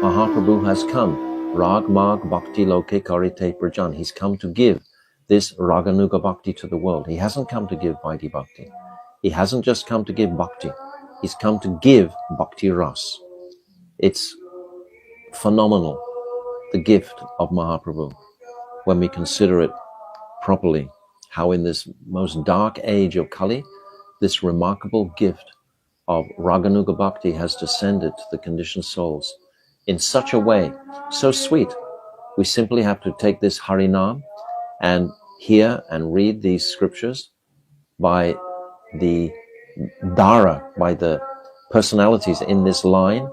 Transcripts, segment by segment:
Mahaprabhu has come. Rag Mag Bhakti Loke Karite Prajan. He's come to give this Raganuga Bhakti to the world. He hasn't come to give Vaidhi Bhakti. He hasn't just come to give Bhakti. He's come to give Bhakti Ras. It's phenomenal, the gift of Mahaprabhu, when we consider it properly, how in this most dark age of Kali, this remarkable gift of Raganuga Bhakti has descended to the conditioned souls in such a way, so sweet. We simply have to take this Harinam and hear and read these scriptures by the Dara, by the personalities in this line,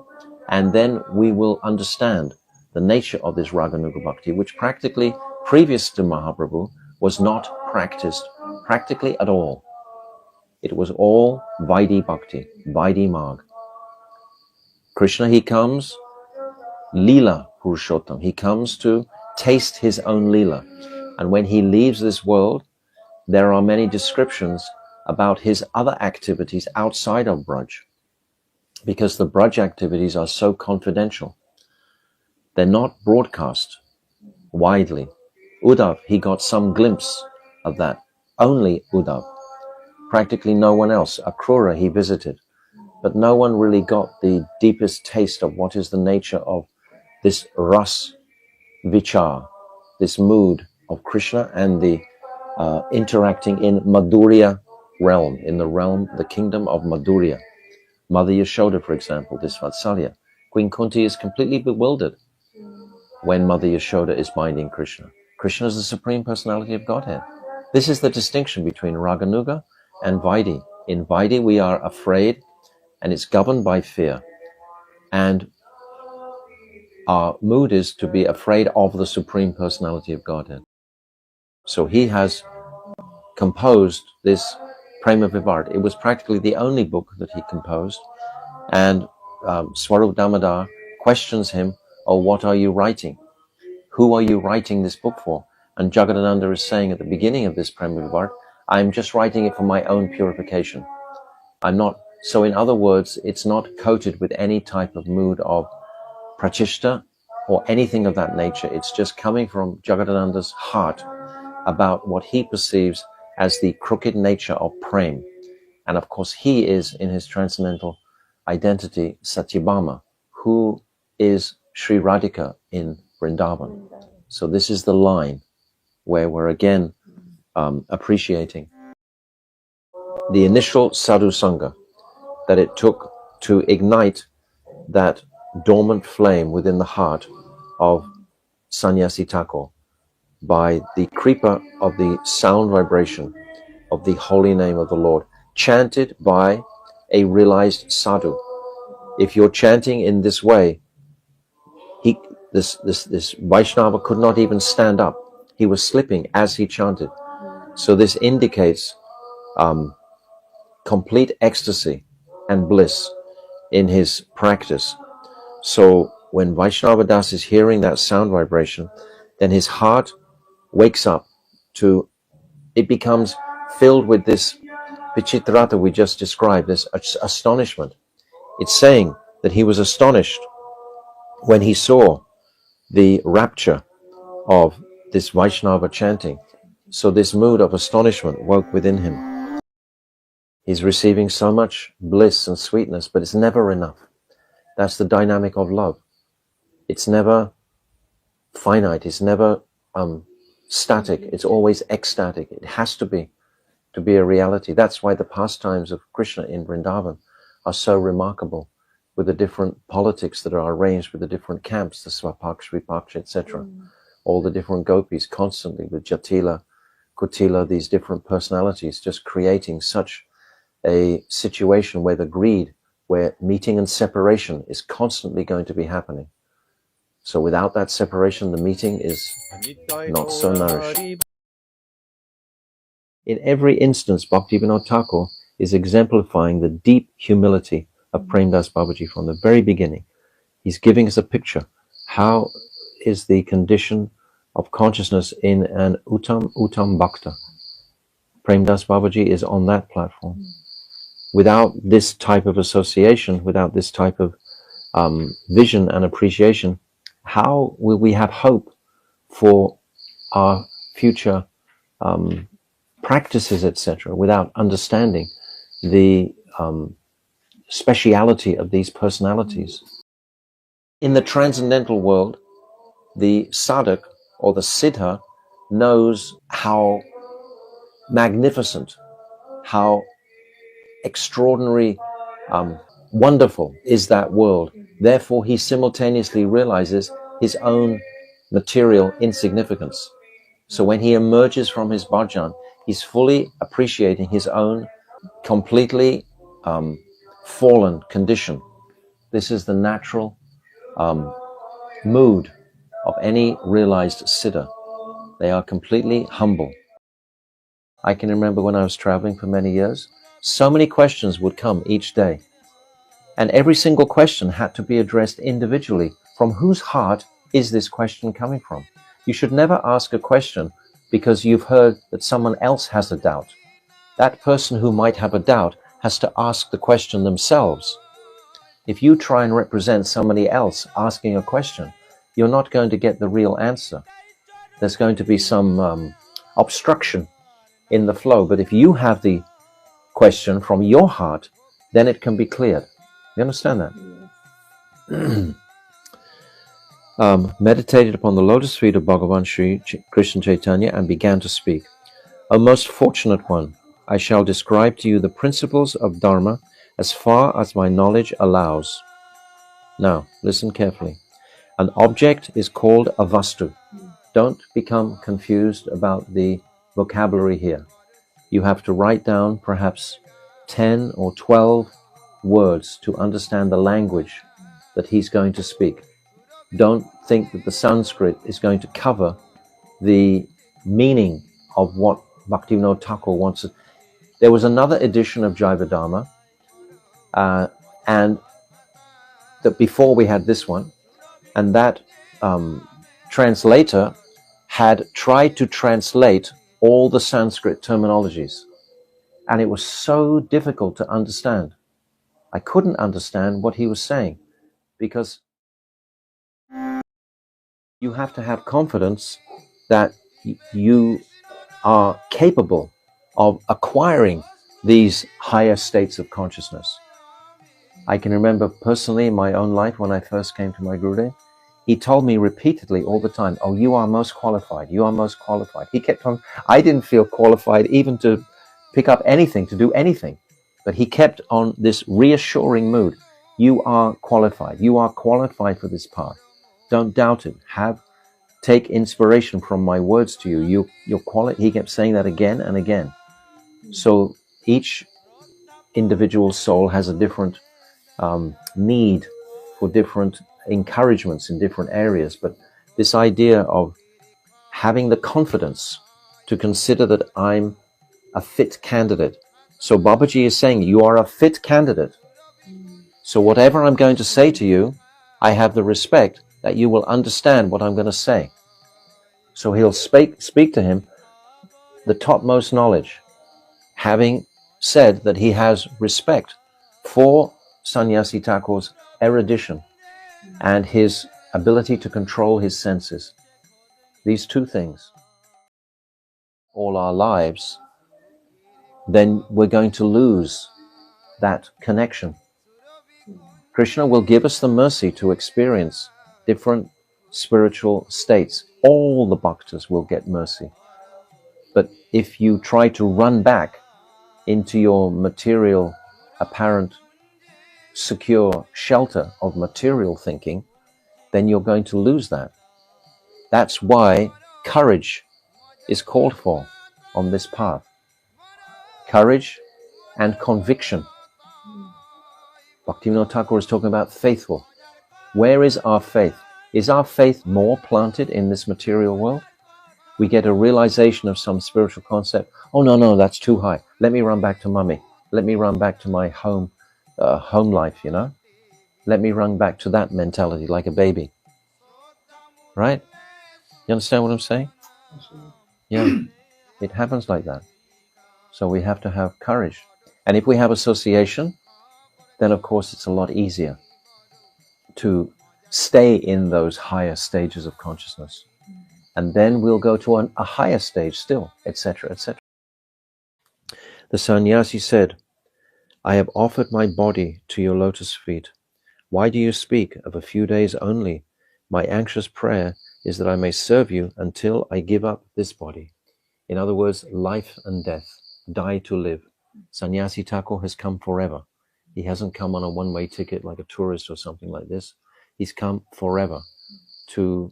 and then we will understand the nature of this Raganuga Bhakti, which practically, previous to Mahaprabhu, was not practiced practically at all. It was all Vaidhi Bhakti, Vaidhi Marg. Krishna, he comes, Leela Purushottam, he comes to taste his own Leela. And when he leaves this world, there are many descriptions about his other activities outside of Braj, because the Braj activities are so confidential. They're not broadcast widely. Uddhav, he got some glimpse of that. Only Uddhav. Practically no one else. Akrura he visited. But no one really got the deepest taste of what is the nature of this ras vichar, this mood of Krishna and the interacting in Madhurya realm, in the realm, the kingdom of Madhurya. Mother Yashoda, for example, this Vatsalya. Queen Kunti is completely bewildered when Mother Yashoda is binding Krishna. Krishna is the Supreme Personality of Godhead. This is the distinction between Raganuga and Vaidhi. In Vaidhi we are afraid, and it's governed by fear. And our mood is to be afraid of the Supreme Personality of Godhead. So he has composed this Prema Vivart. It was practically the only book that he composed. And Swarup Damodar questions him, oh, what are you writing? Who are you writing this book for? And Jagadananda is saying at the beginning of this Prema Vivart, I'm just writing it for my own purification. I'm not, so in other words, it's not coated with any type of mood of prachishta or anything of that nature. It's just coming from Jagadananda's heart about what he perceives as the crooked nature of prem. And of course, he is in his transcendental identity, Satyabhama, who is Sri Radhika in Vrindavan. So this is the line where we're again appreciating the initial sadhu sangha that it took to ignite that dormant flame within the heart of Sannyasi Thakur by the kripa of the sound vibration of the holy name of the Lord, chanted by a realized sadhu. If you're chanting in this way, this Vaishnava could not even stand up. He was slipping as he chanted. So this indicates complete ecstasy and bliss in his practice. So when Vaishnava Das is hearing that sound vibration, then his heart wakes up to, it becomes filled with this vichitrata we just described, this astonishment. It's saying that he was astonished when he saw the rapture of this Vaishnava chanting. So this mood of astonishment woke within him. He's receiving so much bliss and sweetness, but it's never enough. That's the dynamic of love. It's never finite. It's never static. It's always ecstatic. It has to be a reality. That's why the pastimes of Krishna in Vrindavan are so remarkable, with the different politics that are arranged with the different camps, the Swapaksha, Vipaksha, etc. All the different gopis constantly with Jatila, Kutila, these different personalities, just creating such a situation where the greed, where meeting and separation is constantly going to be happening. So without that separation, the meeting is not so nourished. In every instance, Bhaktivinoda Thakur is exemplifying the deep humility of Prem Das Babaji from the very beginning. He's giving us a picture. How is the condition of consciousness in an Uttam Bhakta? Prem Das Babaji is on that platform. Without this type of association, without this type of vision and appreciation, how will we have hope for our future practices, etc., without understanding the speciality of these personalities? In the transcendental world, the sadhak or the siddha knows how magnificent, how extraordinary, wonderful is that world. Therefore, he simultaneously realizes his own material insignificance. So when he emerges from his bhajan, he's fully appreciating his own completely fallen condition. This is the natural mood of any realized siddha. They are completely humble. I can remember when I was traveling for many years, so many questions would come each day. And every single question had to be addressed individually. From whose heart is this question coming from? You should never ask a question because you've heard that someone else has a doubt. That person who might have a doubt has to ask the question themselves. If you try and represent somebody else asking a question, you're not going to get the real answer. There's going to be some obstruction in the flow. But if you have the question from your heart, then it can be cleared. You understand that? Yes. Meditated upon the lotus feet of Bhagavan Sri Krishna Chaitanya and began to speak. O most fortunate one, I shall describe to you the principles of Dharma as far as my knowledge allows. Now, listen carefully. An object is called a vastu. Don't become confused about the vocabulary here. You have to write down perhaps 10 or 12 words to understand the language that he's going to speak. Don't think that the Sanskrit is going to cover the meaning of what Bhaktivinoda Thakur wants. There was another edition of Jaiva Dharma, and that before we had this one, and that translator had tried to translate all the Sanskrit terminologies, and it was so difficult to understand. I couldn't understand what he was saying because you have to have confidence that you are capable of acquiring these higher states of consciousness. I can remember personally in my own life when I first came to my Gurudev, he told me repeatedly all the time, oh, you are most qualified, you are most qualified. He kept on, I didn't feel qualified even to pick up anything, to do anything. But he kept on this reassuring mood. You are qualified for this path. Don't doubt it. Take inspiration from my words to you. He kept saying that again and again. So each individual soul has a different need for different encouragements in different areas. But this idea of having the confidence to consider that I'm a fit candidate. So Babaji is saying, you are a fit candidate. So whatever I'm going to say to you, I have the respect that you will understand what I'm going to say. So he'll speak to him the topmost knowledge, having said that he has respect for Sannyasi Thakur's erudition and his ability to control his senses. These two things, all our lives, then we're going to lose that connection. Krishna will give us the mercy to experience different spiritual states. All the bhaktas will get mercy. But if you try to run back into your material, apparent, secure shelter of material thinking, then you're going to lose that. That's why courage is called for on this path. Courage and conviction. Bhaktivinoda Thakur is talking about faithful. Where is our faith? Is our faith more planted in this material world? We get a realization of some spiritual concept. Oh, no, that's too high. Let me run back to mummy. Let me run back to my home life, Let me run back to that mentality like a baby. Right? You understand what I'm saying? Yeah, it happens like that. So we have to have courage. And if we have association, then of course it's a lot easier. to stay in those higher stages of consciousness. And then we'll go to a higher stage still, etc., etc. The sannyasi said, I have offered my body to your lotus feet. Why do you speak of a few days only? My anxious prayer is that I may serve you until I give up this body. In other words, life and death, die to live. Sannyasi Thakur has come forever. He hasn't come on a one-way ticket like a tourist or something like this. He's come forever to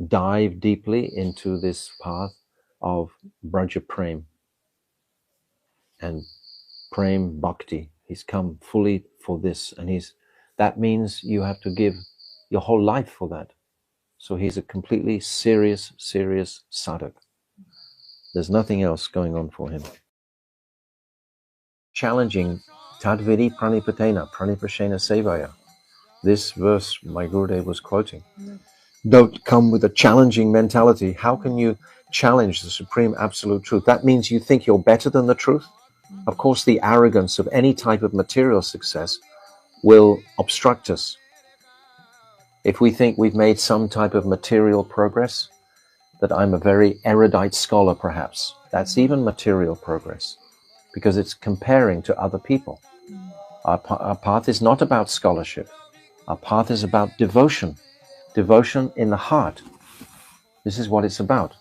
dive deeply into this path of Braja Prem and Prem Bhakti. He's come fully for this, and that means you have to give your whole life for that. So he's a completely serious sadhak. There's nothing else going on for him. Challenging Tadvidi Pranipatena Pranipashena Sevaya. This verse my Gurudev was quoting. Don't come with a challenging mentality. How can you challenge the supreme absolute truth? That means you think you're better than the truth. Of course, the arrogance of any type of material success will obstruct us. If we think we've made some type of material progress, that I'm a very erudite scholar perhaps, that's even material progress, because it's comparing to other people. Our path is not about scholarship. Our path is about devotion. Devotion in the heart. This is what it's about.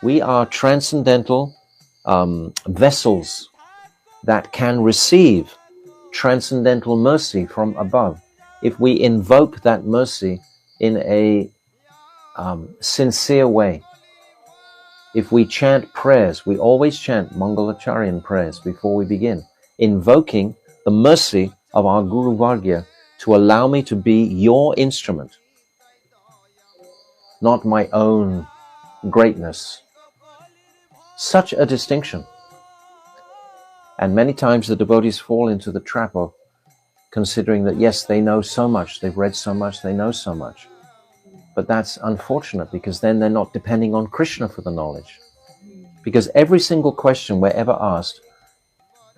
We are transcendental vessels that can receive transcendental mercy from above. If we invoke that mercy in a sincere way, if we chant prayers, we always chant Mangalacharyan prayers before we begin, invoking the mercy of our Guru Vargya to allow me to be your instrument, not my own greatness. Such a distinction. And many times the devotees fall into the trap of considering that, yes, they know so much, they've read so much, they know so much. But that's unfortunate, because then they're not depending on Krishna for the knowledge. Because every single question we're ever asked,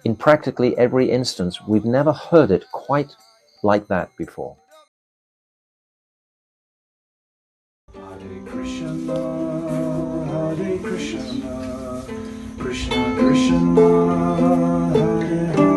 in practically every instance, we've never heard it quite like that before. Hare Krishna, Hare Krishna, Krishna Krishna, Hare Hare.